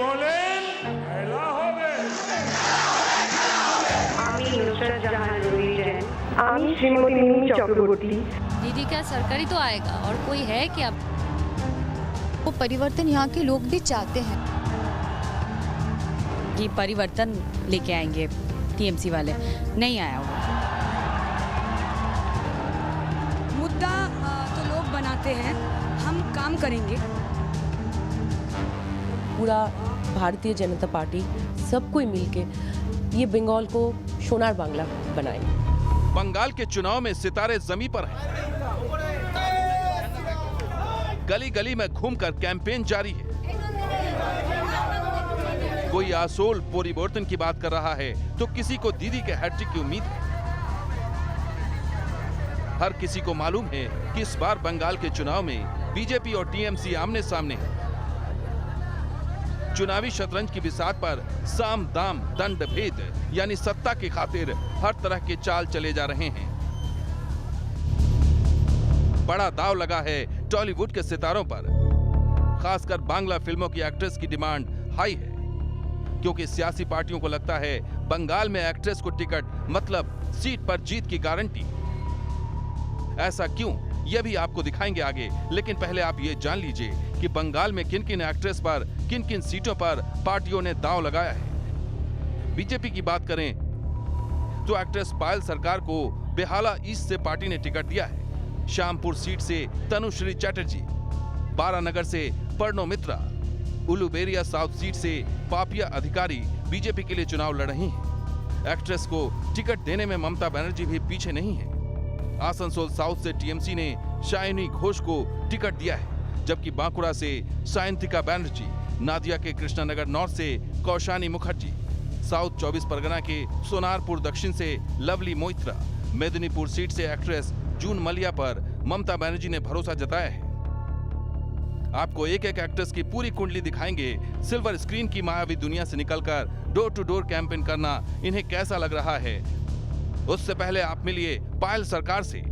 বলেন খেলা হবে। আমি নুসরাত জাহান রুইজেন, আমি श्रीमती मिमी चक्रवर्ती। दीदी क्या सरकारी तो आएगा और कोई है क्या? वो परिवर्तन यहाँ के लोग भी चाहते हैं कि परिवर्तन लेके आएंगे टीएमसी वाले, नहीं आया वो। मुद्दा तो लोग बनाते हैं, हम काम करेंगे। पूरा भारतीय जनता पार्टी सब कोई मिलके ये बंगाल को सोनार बांग्ला बनाएंगे। बंगाल के चुनाव में सितारे जमीन पर हैं। गली गली में घूमकर कैंपेन जारी है। कोई आसोल परिवर्तन की बात कर रहा है तो किसी को दीदी के हैट्रिक की उम्मीद है। हर किसी को मालूम है कि इस बार बंगाल के चुनाव में बीजेपी और टीएमसी आमने सामने है। चुनावी शतरंज की बिसात पर साम दाम दंड भेद यानी सत्ता की खातिर हर तरह के चाल चले जा रहे हैं। बड़ा दाव लगा है टॉलीवुड के सितारों पर। खासकर बांग्ला फिल्मों की एक्ट्रेस की डिमांड हाई है, क्योंकि सियासी पार्टियों को लगता है बंगाल में एक्ट्रेस को टिकट मतलब सीट पर जीत की गारंटी। ऐसा क्यों, यह भी आपको दिखाएंगे आगे, लेकिन पहले आप ये जान लीजिए कि बंगाल में किन किन एक्ट्रेस पर किन किन सीटों पर पार्टियों ने दांव लगाया है। बीजेपी की बात करें तो एक्ट्रेस पायल सरकार को बेहाला ईस्ट से पार्टी ने टिकट दिया है। श्यामपुर सीट से तनुश्री चैटर्जी, बारानगर से पर्णो मित्रा, उलुबेरिया साउथ सीट से पापिया अधिकारी बीजेपी के लिए चुनाव लड़ रही हैं। एक्ट्रेस को टिकट देने में ममता बनर्जी भी पीछे नहीं है। आसनसोल साउथ से टीएमसी ने शाइनी घोष को टिकट दिया है, जबकि बांकुड़ा से सायंतिका बनर्जी, नादिया के कृष्णानगर नॉर्थ से कौशानी मुखर्जी, साउथ 24 परगना के सोनारपुर दक्षिण से लवली मोइत्रा, मेदिनीपुर सीट से एक्ट्रेस जून मलिया पर ममता बनर्जी ने भरोसा जताया है। आपको एक एक एक्ट्रेस की पूरी कुंडली दिखाएंगे। सिल्वर स्क्रीन की मायावी दुनिया से निकलकर डोर टू डोर कैंपेन करना इन्हें कैसा लग रहा है। उससे पहले आप मिलिए पायल सरकार से।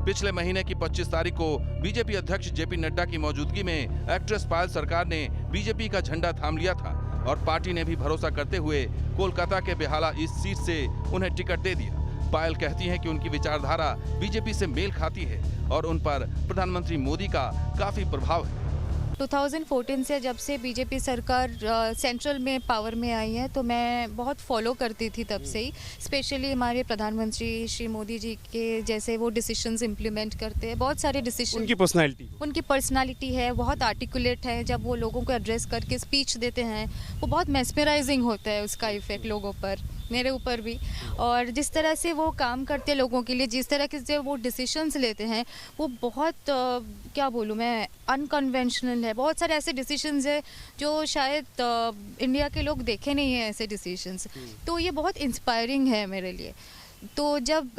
पिछले महीने की 25 तारीख को बीजेपी अध्यक्ष जेपी नड्डा की मौजूदगी में एक्ट्रेस पायल सरकार ने बीजेपी का झंडा थाम लिया था और पार्टी ने भी भरोसा करते हुए कोलकाता के बेहाला ईस्ट सीट से उन्हें टिकट दे दिया। पायल कहती हैं कि उनकी विचारधारा बीजेपी से मेल खाती है और उन पर प्रधानमंत्री मोदी का काफी प्रभाव है। 2014 से जब से बीजेपी सरकार सेंट्रल में पावर में आई है तो मैं बहुत फॉलो करती थी तब से ही। स्पेशली हमारे प्रधानमंत्री श्री मोदी जी के जैसे वो डिसीजंस इम्प्लीमेंट करते हैं, बहुत सारे डिसीजन। उनकी पर्सनालिटी है, बहुत आर्टिकुलेट है। जब वो लोगों को एड्रेस करके स्पीच देते हैं वो बहुत मेस्मराइजिंग होता है, उसका इफेक्ट लोगों पर, मेरे ऊपर भी। और जिस तरह से वो काम करते हैं लोगों के लिए, जिस तरह से वो डिसीजंस लेते हैं वो बहुत क्या बोलूँ मैं, अनकन्वेंशनल है। बहुत सारे ऐसे डिसीजंस है जो शायद इंडिया के लोग देखे नहीं हैं ऐसे डिसीजंस। तो ये बहुत इंस्पायरिंग है मेरे लिए। तो जब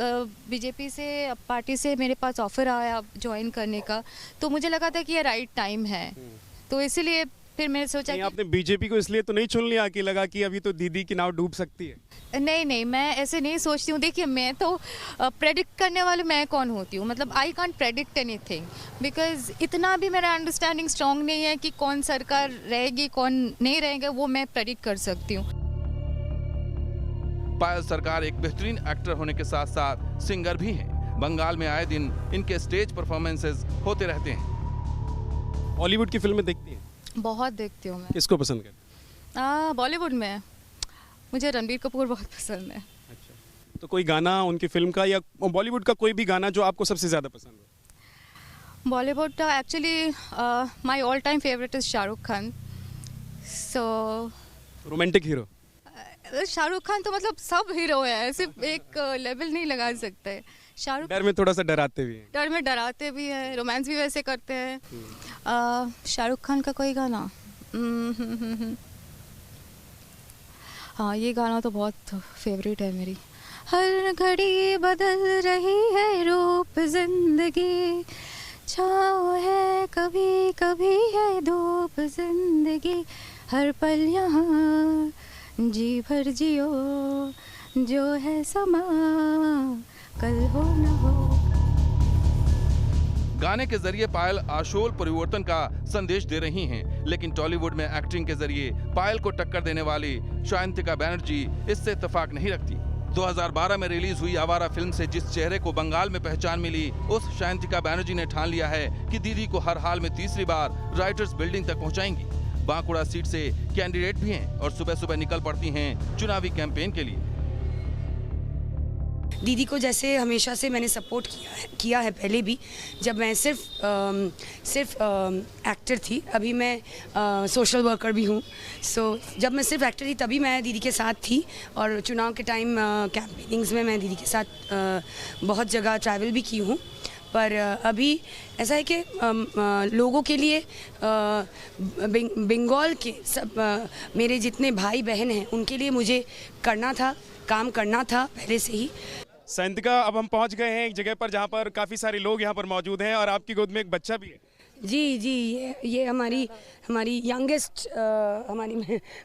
बीजेपी से पार्टी से मेरे पास ऑफ़र आया ज्वाइन करने का तो मुझे लगा था कि ये राइट टाइम है। तो इसीलिए फिर मैंने सोचा कि आपने बीजेपी को इसलिए तो नहीं चुन लिया कि लगा कि अभी तो दीदी की नाव डूब सकती है? नहीं, मैं ऐसे नहीं सोचती हूँ। देखिए, मैं तो प्रेडिक्ट करने वाले मैं कौन होती हूँ, मतलब I can't predict anything because इतना भी मेरा अंडरस्टैंडिंग स्ट्रांग नहीं है कि कौन सरकार रहेगी कौन नहीं रहेगा, वो मैं प्रेडिक्ट कर सकती हूँ। पायल सरकार एक बेहतरीन एक्टर होने के साथ साथ सिंगर भी हैं। बंगाल में आए दिन इनके स्टेज परफॉर्मेंसेस होते रहते हैं। बॉलीवुड की फिल्में देखती हैं? बहुत देखती हूँ मैं। किसको पसंद करते? बॉलीवुड में मुझे रणबीर कपूर बहुत पसंद है। अच्छा, तो कोई गाना उनकी फिल्म का या बॉलीवुड का कोई भी गाना जो आपको सबसे ज़्यादा पसंद हो? बॉलीवुड का actually my all time favourite is Shahrukh Khan. So romantic hero? Shahrukh Khan तो मतलब सब हीरो है, सिर्फ एक लेवल नहीं लगा सकते। शाहरुख डर में थोड़ा सा डराते भी हैं। डर में डराते भी हैं, रोमांस भी वैसे करते हैं। शाहरुख खान का कोई गाना हाँ, ये गाना तो बहुत फेवरेट है मेरी। हर घड़ी बदल रही है रूप जिंदगी, छाँव है कभी कभी है धूप जिंदगी, हर पल यहाँ जी भर जियो, जो है समा कल हो न हो। गाने के जरिए पायल आशोल परिवर्तन का संदेश दे रही हैं, लेकिन टॉलीवुड में एक्टिंग के जरिए पायल को टक्कर देने वाली शायंतिका बैनर्जी इससे इत्तेफाक नहीं रखती। 2012 में रिलीज हुई आवारा फिल्म से जिस चेहरे को बंगाल में पहचान मिली, उस शायंतिका बैनर्जी ने ठान लिया है कि दीदी को हर हाल में तीसरी बार राइटर्स बिल्डिंग तक पहुंचाएंगी। बांकुड़ा सीट से कैंडिडेट भी हैं और सुबह सुबह निकल पड़ती हैं चुनावी कैंपेन के लिए। दीदी को जैसे हमेशा से मैंने सपोर्ट किया है पहले भी, जब मैं सिर्फ एक्टर थी, अभी मैं सोशल वर्कर भी हूँ। जब मैं सिर्फ एक्टर थी तभी मैं दीदी के साथ थी, और चुनाव के टाइम कैंपेनिंग्स में मैं दीदी के साथ बहुत जगह ट्रैवल भी की हूँ। पर अभी ऐसा है कि लोगों के लिए बंगाल के सब मेरे जितने भाई बहन हैं उनके लिए मुझे काम करना था पहले से ही। शायंतिका, अब हम पहुंच गए हैं एक जगह पर जहां पर काफ़ी सारे लोग यहां पर मौजूद हैं और आपकी गोद में एक बच्चा भी है। जी, ये हमारी यंगेस्ट हमारी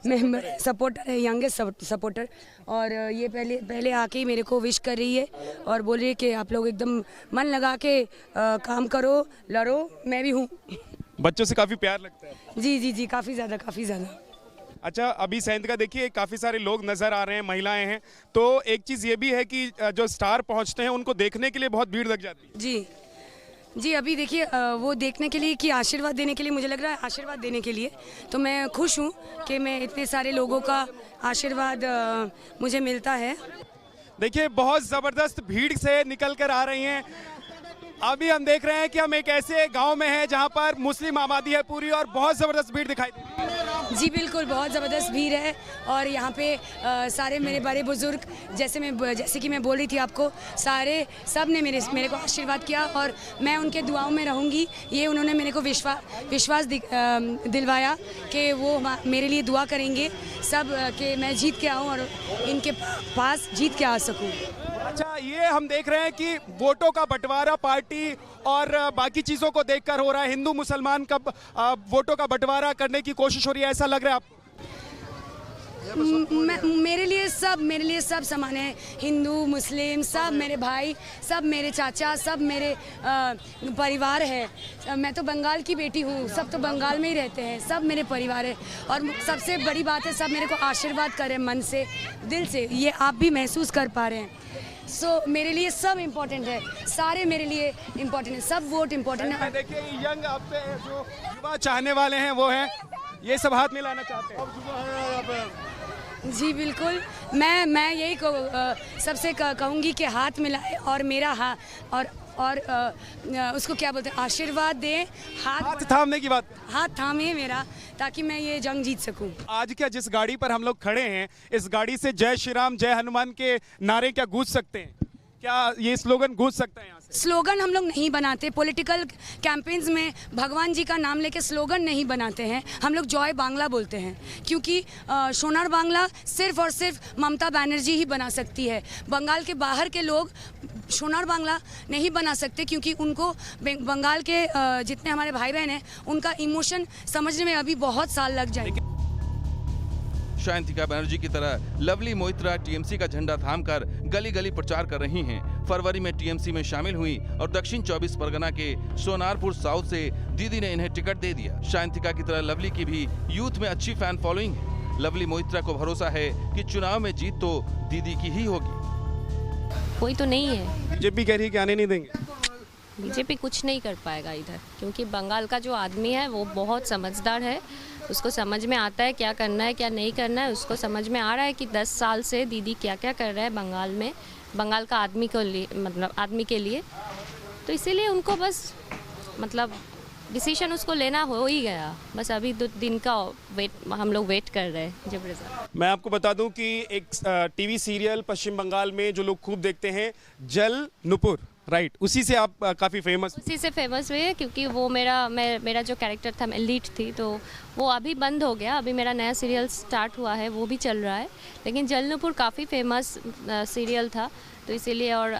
मेंबर सपोर्टर है, यंगेस्ट सपोर्टर। और ये पहले आके ही मेरे को विश कर रही है और बोल रही है कि आप लोग एकदम मन लगा के काम करो, लड़ो, मैं भी हूँ। बच्चों से काफ़ी प्यार लगता है। जी, काफ़ी ज़्यादा। अच्छा, अभी शायंतिका देखिए काफ़ी सारे लोग नज़र आ रहे हैं, महिलाएं हैं, तो एक चीज़ ये भी है कि जो स्टार पहुंचते हैं उनको देखने के लिए बहुत भीड़ लग जाती है। जी, अभी देखिए वो देखने के लिए कि आशीर्वाद देने के लिए, मुझे लग रहा है आशीर्वाद देने के लिए, तो मैं खुश हूँ कि मैं इतने सारे लोगों का आशीर्वाद मुझे मिलता है। देखिए बहुत ज़बरदस्त भीड़ से निकल कर आ रही हैं। अभी हम देख रहे हैं कि हम एक ऐसे गांव में हैं जहां पर मुस्लिम आबादी है पूरी, और बहुत ज़बरदस्त भीड़ दिखाई दे रही है। जी बिल्कुल, बहुत ज़बरदस्त भीड़ है। और यहाँ पे सारे मेरे बड़े बुजुर्ग, जैसे कि मैं बोल रही थी आपको, सब ने मेरे को आशीर्वाद किया और मैं उनके दुआओं में रहूँगी। ये उन्होंने मेरे को विश्वास दिलवाया कि वो मेरे लिए दुआ करेंगे सब, कि मैं जीत के आऊँ और इनके पास जीत के आ सकूँ। अच्छा, ये हम देख रहे हैं कि वोटों का बंटवारा पार्टी और बाकी चीज़ों को देखकर हो रहा है। हिंदू मुसलमान का वोटों का बंटवारा करने की कोशिश हो रही है, ऐसा लग रहा है आपको? मेरे लिए सब समान है। हिंदू मुस्लिम सब मेरे भाई, सब मेरे चाचा, सब मेरे परिवार है। मैं तो बंगाल की बेटी हूँ, सब तो बंगाल में ही रहते हैं, सब मेरे परिवार है। और सबसे बड़ी बात है, सब मेरे को आशीर्वाद करें मन से, दिल से। ये आप भी महसूस कर पा रहे हैं। मेरे लिए सब इम्पोर्टेंट है, सारे मेरे लिए इम्पोर्टेंट है, सब वोट इम्पोर्टेंट है। देखिए यंग आपसे जो युवा चाहने वाले हैं वो हैं, ये सब हाथ मिलाना चाहते हैं। जी बिल्कुल, मैं यही सबसे कहूँगी कि हाथ मिलाए और मेरा और उसको क्या बोलते हैं, आशीर्वाद दें। हाथ थामने की बात, हाथ थामे मेरा, ताकि मैं ये जंग जीत सकूं। आज क्या जिस गाड़ी पर हम लोग खड़े हैं, इस गाड़ी से जय श्री राम जय हनुमान के नारे क्या गूंज सकते हैं? क्या ये स्लोगन गूंज सकता है यहाँ से? स्लोगन हम लोग नहीं बनाते, पॉलिटिकल कैंपेन्स में भगवान जी का नाम लेके स्लोगन नहीं बनाते हैं। हम लोग जय बांग्ला बोलते हैं, क्योंकि सोनार बांग्ला सिर्फ और सिर्फ ममता बनर्जी ही बना सकती है। बंगाल के बाहर के लोग सोनार बांग्ला नहीं बना सकते, क्योंकि उनको बंगाल के जितने हमारे भाई बहन हैं उनका इमोशन समझने में अभी बहुत साल लग जाएंगे। शायंतिका बैनर्जी की तरह लवली मोइत्रा टीएमसी का झंडा थामकर गली गली प्रचार कर रही हैं। फरवरी में टीएमसी में शामिल हुई और दक्षिण 24 परगना के सोनारपुर साउथ से दीदी ने इन्हें टिकट दे दिया। शायंतिका की तरह लवली की भी यूथ में अच्छी फैन फॉलोइंग है। लवली मोइत्रा को भरोसा है कि चुनाव में जीत तो दीदी की ही होगी। कोई तो नहीं है, बीजेपी कह रही है कि आने नहीं देंगे। बीजेपी कुछ नहीं कर पाएगा इधर, क्योंकि बंगाल का जो आदमी है वो बहुत समझदार है। उसको समझ में आता है क्या करना है क्या नहीं करना है। उसको समझ में आ रहा है कि 10 साल से दीदी क्या क्या कर रहा है बंगाल में, बंगाल का आदमी को लिए, मतलब आदमी के लिए। तो इसीलिए उनको बस डिसीजन उसको लेना हो ही गया। बस अभी 2 दिन का हम लोग वेट कर रहे हैं जब रिजल्ट। मैं आपको बता दूं कि एक टीवी सीरियल पश्चिम बंगाल में जो लोग खूब देखते हैं, जल नुपुर, राइट, उसी से आप काफ़ी फेमस। उसी से फेमस हुए हैं, क्योंकि वो मेरा जो कैरेक्टर था, मैं लीड थी, तो वो अभी बंद हो गया। अभी मेरा नया सीरियल स्टार्ट हुआ है, वो भी चल रहा है। लेकिन जलनुपुर काफ़ी फेमस सीरियल था, तो इसीलिए। और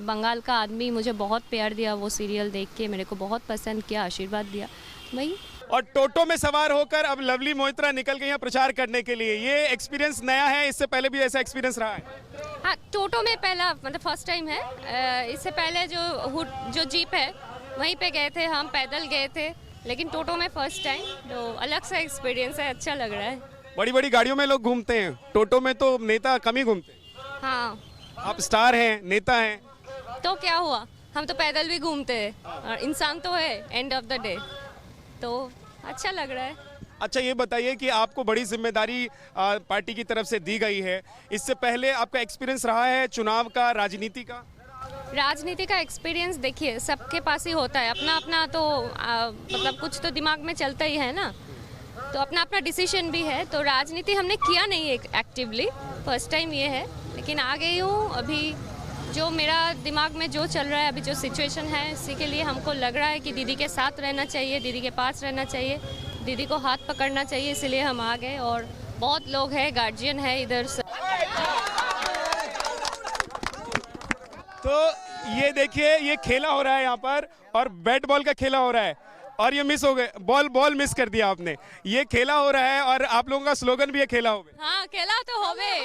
बंगाल का आदमी मुझे बहुत प्यार दिया, वो सीरियल देख के मेरे को बहुत पसंद किया, आशीर्वाद दिया भाई। और टोटो में सवार होकर अब लवली मोइत्रा निकल गई हैं प्रचार करने के लिए। ये एक्सपीरियंस नया है, इससे पहले भी ऐसा एक्सपीरियंस रहा है? हाँ, टोटो में पहला फर्स्ट टाइम है। इससे पहले जो जीप है वहीं पे गए थे, हम पैदल गए थे, लेकिन टोटो में फर्स्ट टाइम, तो अलग सा एक्सपीरियंस है, अच्छा लग रहा है। बड़ी बड़ी गाड़ियों में लोग घूमते हैं, टोटो में तो नेता कम ही घूमते हैं। हाँ, आप स्टार हैं, नेता हैं, तो क्या हुआ, हम तो पैदल भी घूमते हैं और इंसान तो है एंड ऑफ द डे, तो अच्छा लग रहा है। अच्छा ये बताइए कि आपको बड़ी जिम्मेदारी पार्टी की तरफ से दी गई है, इससे पहले आपका एक्सपीरियंस रहा है चुनाव का, राजनीति का? राजनीति का एक्सपीरियंस देखिए सबके पास ही होता है, अपना अपना तो मतलब कुछ तो दिमाग में चलता ही है ना, तो अपना अपना डिसीजन भी है। तो राजनीति हमने किया नहीं है एक्टिवली, फर्स्ट टाइम ये है, लेकिन आ गई हूँ। अभी जो मेरा दिमाग में जो चल रहा है, अभी जो सिचुएशन है, इसी के लिए हमको लग रहा है कि दीदी के साथ रहना चाहिए, दीदी के पास रहना चाहिए, दीदी को हाथ पकड़ना चाहिए, इसलिए हम आ गए। और बहुत लोग हैं, गार्जियन है इधर से। तो ये देखिए, ये खेला हो रहा है यहाँ पर, और बैट बॉल का खेला हो रहा है, और ये मिस हो गए, बॉल मिस कर दिया आपने। ये खेला हो रहा है और आप लोगों का स्लोगन भी है खेला हो गए। हाँ, खेला तो हो गए,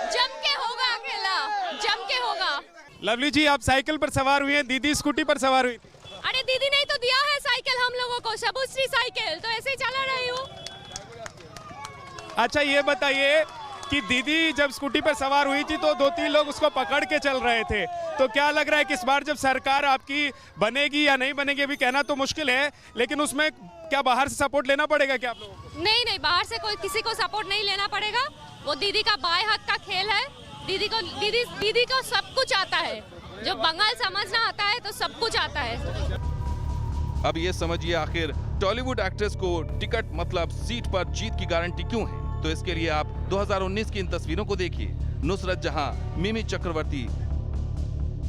जम के होगा, खेला जम के होगा। लवली जी, आप साइकिल पर सवार हुई हैं, दीदी स्कूटी पर सवार हुई थी। अरे दीदी ने तो दिया है साइकिल हम लोगों को, सबुश्री साइकिल, तो ऐसे ही चला रही हूँ। अच्छा ये बताइए कि दीदी जब स्कूटी पर सवार हुई थी तो 2-3 लोग उसको पकड़ के चल रहे थे, तो क्या लग रहा है कि इस बार जब सरकार आपकी बनेगी या नहीं बनेगी, अभी कहना तो मुश्किल है, लेकिन उसमें क्या बाहर से सपोर्ट लेना पड़ेगा क्या आप लोगों को? नहीं, बाहर से कोई किसी को सपोर्ट नहीं लेना पड़ेगा, वो दीदी का बाएं हाथ का खेल है। दीदी को सब कुछ आता है, जो बंगाल समझना आता है तो सब कुछ आता है। अब ये समझिए आखिर टॉलीवुड एक्ट्रेस को टिकट मतलब सीट पर जीत की गारंटी क्यों है। तो इसके लिए आप 2019 की इन तस्वीरों को देखिए। नुसरत जहां, मिमी चक्रवर्ती,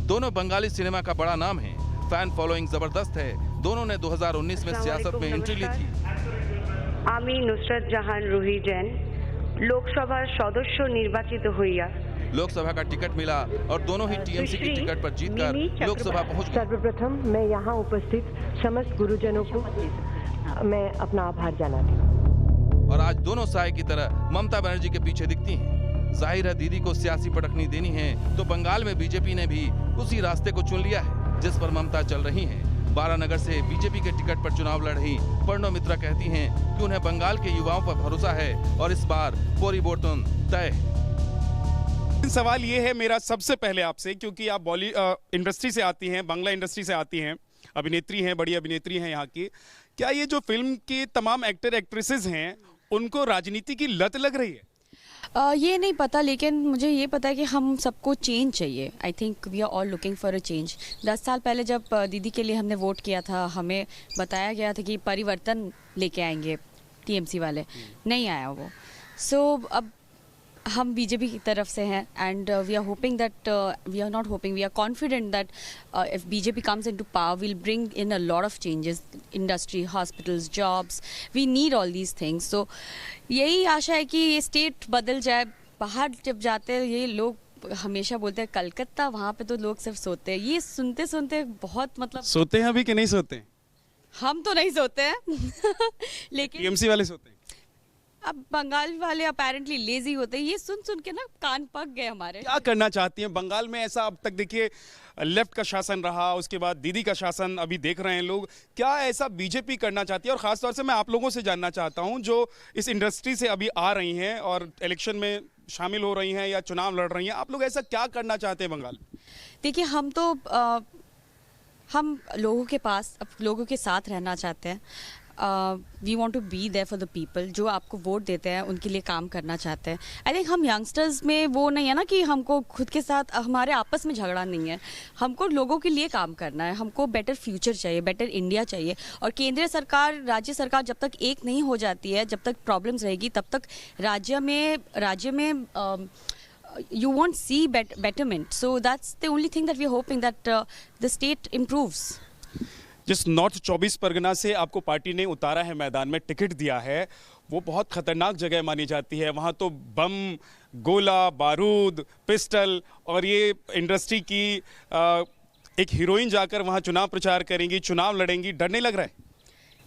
दोनों बंगाली सिनेमा का बड़ा नाम है, फैन फॉलोइंग जबरदस्त है। दोनों ने 2019 में सियासत में एंट्री ली थी। আমি নুসরাত জাহান রুহি জেন লোকসভার সদস্য নির্বাচিত হইয়া लोकसभा का टिकट मिला और दोनों ही टीएमसी की टिकट पर जीतकर लोकसभा पहुंच गए। सर्वप्रथम मैं यहाँ उपस्थित समस्त गुरुजनों को मैं अपना आभार जनाती हूँ। और आज दोनों साय की तरह ममता बनर्जी के पीछे दिखती हैं। जाहिर है दीदी को सियासी पटकनी देनी है, तो बंगाल में बीजेपी ने भी उसी रास्ते को चुन लिया है जिस पर ममता चल रही हैं। बारानगर से बीजेपी के टिकट पर चुनाव लड़ रही पर्णो मित्रा कहती हैं कि उन्हें बंगाल के युवाओं पर भरोसा है और इस बार परिवर्तन तय है। सवाल ये है मेरा सबसे पहले आपसे, क्योंकि आप बॉलीवुड इंडस्ट्री से आती हैं, बांग्ला इंडस्ट्री से आती हैं, अभिनेत्री हैं, बड़ी अभिनेत्री हैं यहाँ की, क्या ये जो फिल्म के तमाम एक्टर एक्ट्रेसेस हैं उनको राजनीति की लत लग रही है? ये नहीं पता, लेकिन मुझे ये पता है कि हम सबको चेंज चाहिए। I think we are all looking for a change. 10 साल पहले जब दीदी के लिए हमने वोट किया था, हमें बताया गया था कि परिवर्तन लेके आएंगे टीएमसी वाले, नहीं आया वो। सो अब हम बीजेपी की तरफ से हैं and we are hoping that we are not hoping, we are confident that if BJP comes into power will bring in a lot of changes, industry, hospitals, jobs, we need all these things. So यही आशा है कि ये state बदल जाए। बाहर जब जाते हैं ये लोग हमेशा बोलते हैं कलकत्ता, वहाँ पे तो लोग सिर्फ सोते हैं। ये सुनते सुनते बहुत मतलब सोते हैं अभी कि नहीं सोते? हम तो नहीं सोते हैं लेकिन टीएमसी वाले सोते हैं। अब बंगाल वाले अपेरेंटली लेजी होते हैं। ये सुन सुन के ना कान पक गए हमारे। क्या करना चाहती हैं बंगाल में? ऐसा अब तक देखिए लेफ्ट का शासन रहा, उसके बाद दीदी का शासन अभी देख रहे हैं लोग, क्या ऐसा बीजेपी करना चाहती है? और खासतौर से मैं आप लोगों से जानना चाहता हूं जो इस इंडस्ट्री से अभी आ रही हैं और इलेक्शन में शामिल हो रही हैं या चुनाव लड़ रही हैं, आप लोग ऐसा क्या करना चाहते हैं बंगाल में? देखिए हम तो हम लोगों के पास, अब लोगों के साथ रहना चाहते हैं। We want to be there for the people. जो आपको वोट देते हैं उनके लिए काम करना चाहते हैं। आई थिंक हम यंगस्टर्स में वो नहीं है ना कि हमको खुद के साथ, हमारे आपस में झगड़ा नहीं है, हमको लोगों के लिए काम करना है। हमको बेटर फ्यूचर चाहिए, बेटर इंडिया चाहिए। और केंद्रीय सरकार, राज्य सरकार जब तक एक नहीं हो जाती है, जब तक प्रॉब्लम्स रहेगी, तब तक राज्य में you won't see betterment. So that's the only thing that we're hoping, that the state improves. जिस नॉर्थ 24 परगना से आपको पार्टी ने उतारा है, मैदान में टिकट दिया है, वो बहुत खतरनाक जगह मानी जाती है। वहाँ तो बम, गोला बारूद, पिस्टल, और ये इंडस्ट्री की एक हीरोइन जाकर वहाँ चुनाव प्रचार करेंगी, चुनाव लड़ेंगी, डर नहीं लग रहा है?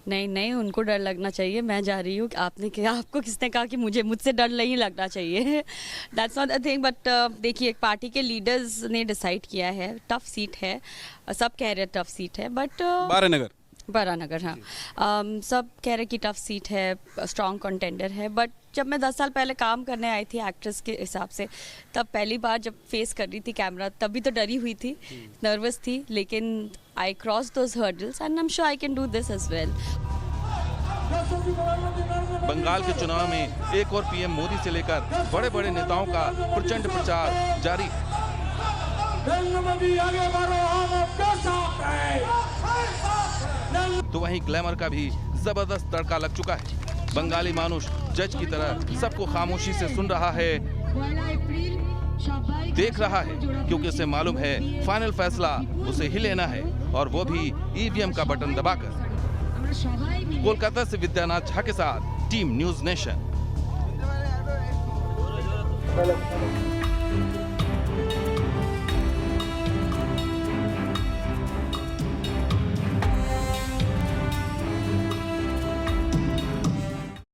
नहीं नहीं, उनको डर लगना चाहिए। मैं जा रही हूँ, आपने क्या, आपको किसने कहा कि मुझसे डर नहीं लगना चाहिए? That's not a thing. But देखिए, पार्टी के लीडर्स ने डिसाइड किया है, टफ सीट है, सब कह रहे हैं टफ सीट है, बट बारानगर हाँ, सब कह रहे कि टफ सीट है, स्ट्रॉन्ग कंटेंडर है। बट जब मैं 10 साल पहले काम करने आई थी एक्ट्रेस के हिसाब से, तब पहली बार जब फेस कर रही थी कैमरा, तब भी तो डरी हुई थी, नर्वस थी, लेकिन I cross those hurdles and I am sure I can do this as well. Bengal के चुनाव में एक और पीएम मोदी से लेकर बड़े बड़े नेताओं का प्रचंड प्रचार जारी है। तो वहीं ग्लैमर का भी जबरदस्त तड़का लग चुका है। बंगाली मानुष जज की तरह सबको खामोशी से सुन रहा है, देख रहा है, क्योंकि उसे मालूम है फाइनल फैसला उसे ही लेना है, और वो भी ईवीएम का बटन दबाकर। कोलकाता से विद्यानाथ झा के साथ टीम न्यूज़ नेशन।